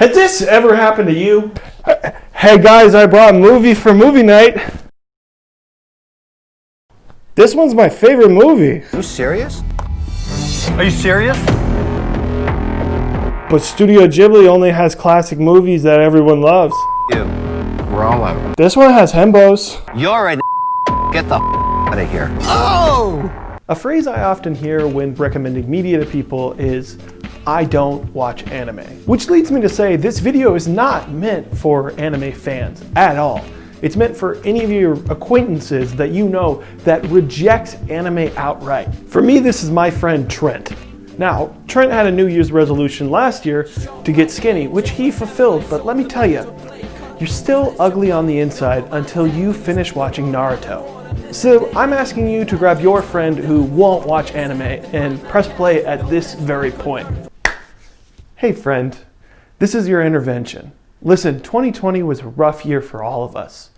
Has this ever happened to you? Hey guys, I brought movies for movie night. This one's my favorite movie. Are you serious? Are you serious? But Studio Ghibli only has classic movies that everyone loves. You. We're all out. This one has hembos. You're a get the out of here. Oh! A phrase I often hear when recommending media to people is, I don't watch anime. Which leads me to say this video is not meant for anime fans at all. It's meant for any of your acquaintances that you know that reject anime outright. For me, this is my friend Trent. Now, Trent had a New Year's resolution last year to get skinny, which he fulfilled, but let me tell you, you're still ugly on the inside until you finish watching Naruto. So I'm asking you to grab your friend who won't watch anime and press play at this very point. Hey friend, this is your intervention. Listen, 2020 was a rough year for all of us,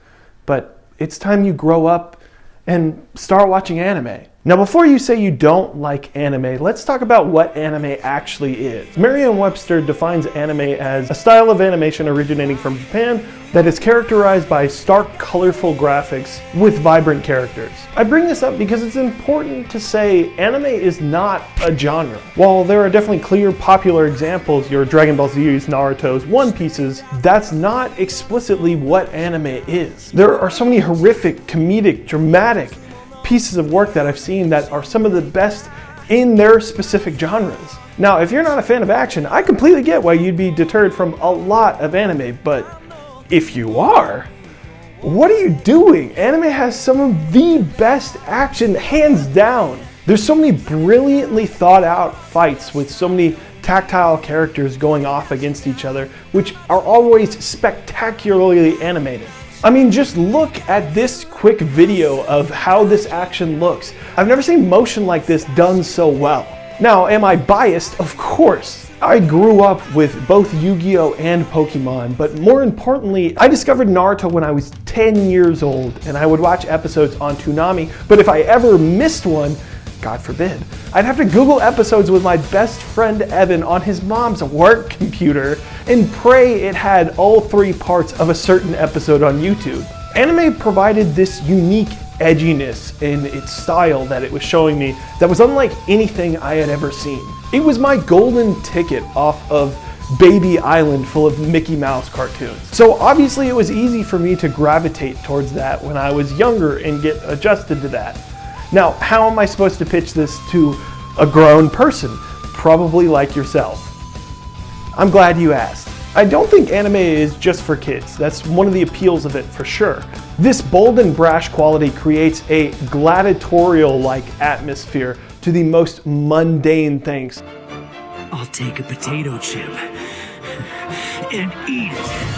but it's time you grow up and start watching anime. Now before you say you don't like anime, let's talk about what anime actually is. Merriam-Webster defines anime as a style of animation originating from Japan that is characterized by stark, colorful graphics with vibrant characters. I bring this up because it's important to say anime is not a genre. While there are definitely clear popular examples, your Dragon Ball Z's, Naruto's, One Piece's, that's not explicitly what anime is. There are so many horrific, comedic, dramatic pieces of work that I've seen that are some of the best in their specific genres. Now, if you're not a fan of action, I completely get why you'd be deterred from a lot of anime, but if you are, what are you doing? Anime has some of the best action, hands down. There's so many brilliantly thought out fights with so many tactile characters going off against each other, which are always spectacularly animated. I mean, just look at this quick video of how this action looks. I've never seen motion like this done so well. Now, am I biased? Of course. I grew up with both Yu-Gi-Oh! And Pokemon, but more importantly, I discovered Naruto when I was 10 years old, and I would watch episodes on Toonami, but if I ever missed one, God forbid, I'd have to Google episodes with my best friend Evan on his mom's work computer and pray it had all 3 parts of a certain episode on YouTube. Anime provided this unique edginess in its style that it was showing me that was unlike anything I had ever seen. It was my golden ticket off of Baby Island full of Mickey Mouse cartoons. So obviously it was easy for me to gravitate towards that when I was younger and get adjusted to that. Now, how am I supposed to pitch this to a grown person? Probably like yourself. I'm glad you asked. I don't think anime is just for kids. That's one of the appeals of it for sure. This bold and brash quality creates a gladiatorial-like atmosphere to the most mundane things. I'll take a potato chip and eat it.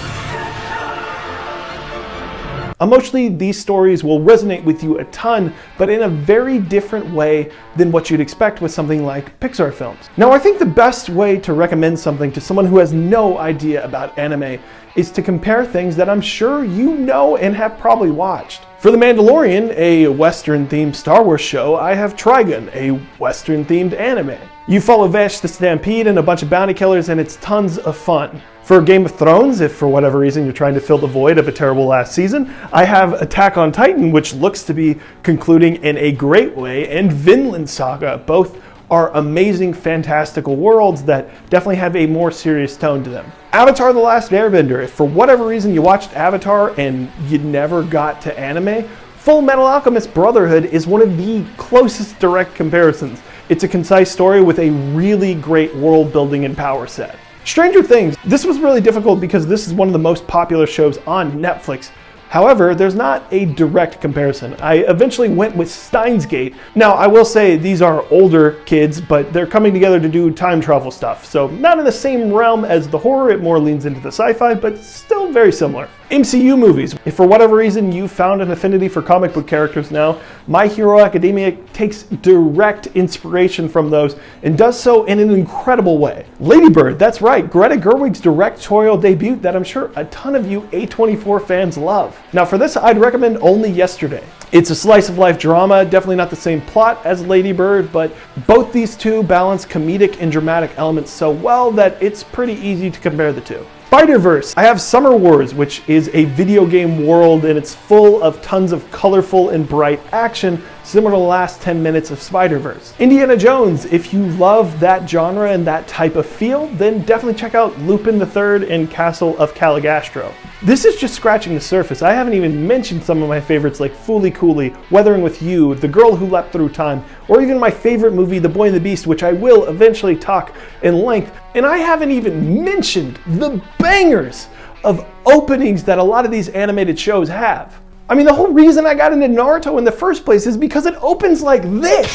Emotionally, these stories will resonate with you a ton, but in a very different way than what you'd expect with something like Pixar films. Now, I think the best way to recommend something to someone who has no idea about anime is to compare things that I'm sure you know and have probably watched. For The Mandalorian, a Western-themed Star Wars show, I have Trigun, a Western-themed anime. You follow Vash the Stampede and a bunch of bounty killers, and it's tons of fun. For Game of Thrones, if for whatever reason you're trying to fill the void of a terrible last season, I have Attack on Titan, which looks to be concluding in a great way, and Vinland Saga. Both are amazing, fantastical worlds that definitely have a more serious tone to them. Avatar: The Last Airbender, if for whatever reason you watched Avatar and you never got to anime, Fullmetal Alchemist Brotherhood is one of the closest direct comparisons. It's a concise story with a really great world building and power set. Stranger Things, this was really difficult because this is one of the most popular shows on Netflix. However, there's not a direct comparison. I eventually went with Steins Gate. Now, I will say these are older kids, but they're coming together to do time travel stuff. So not in the same realm as the horror, it more leans into the sci-fi, but still very similar. MCU movies. If for whatever reason you found an affinity for comic book characters now, My Hero Academia takes direct inspiration from those and does so in an incredible way. Ladybird, that's right, Greta Gerwig's directorial debut that I'm sure a ton of you A24 fans love. Now for this, I'd recommend Only Yesterday. It's a slice of life drama, definitely not the same plot as Ladybird, but both these two balance comedic and dramatic elements so well that it's pretty easy to compare the two. Spider-Verse, I have Summer Wars, which is a video game world and it's full of tons of colorful and bright action, similar to the last 10 minutes of Spider-Verse. Indiana Jones, if you love that genre and that type of feel, then definitely check out Lupin III and Castle of Caligastro. This is just scratching the surface. I haven't even mentioned some of my favorites like Fooly Cooly, Weathering with You, The Girl Who Leapt Through Time, or even my favorite movie, The Boy and the Beast, which I will eventually talk in length. And I haven't even mentioned the bangers of openings that a lot of these animated shows have. I mean, the whole reason I got into Naruto in the first place is because it opens like this.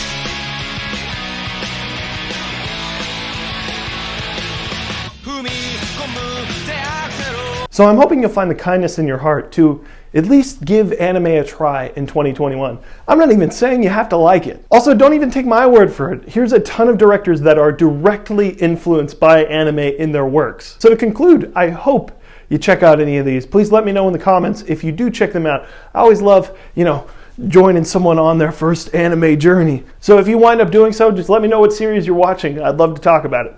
So I'm hoping you'll find the kindness in your heart to at least give anime a try in 2021. I'm not even saying you have to like it. Also, don't even take my word for it. Here's a ton of directors that are directly influenced by anime in their works. So to conclude, I hope you check out any of these. Please let me know in the comments if you do check them out. I always love, joining someone on their first anime journey. So if you wind up doing so, just let me know what series you're watching. I'd love to talk about it.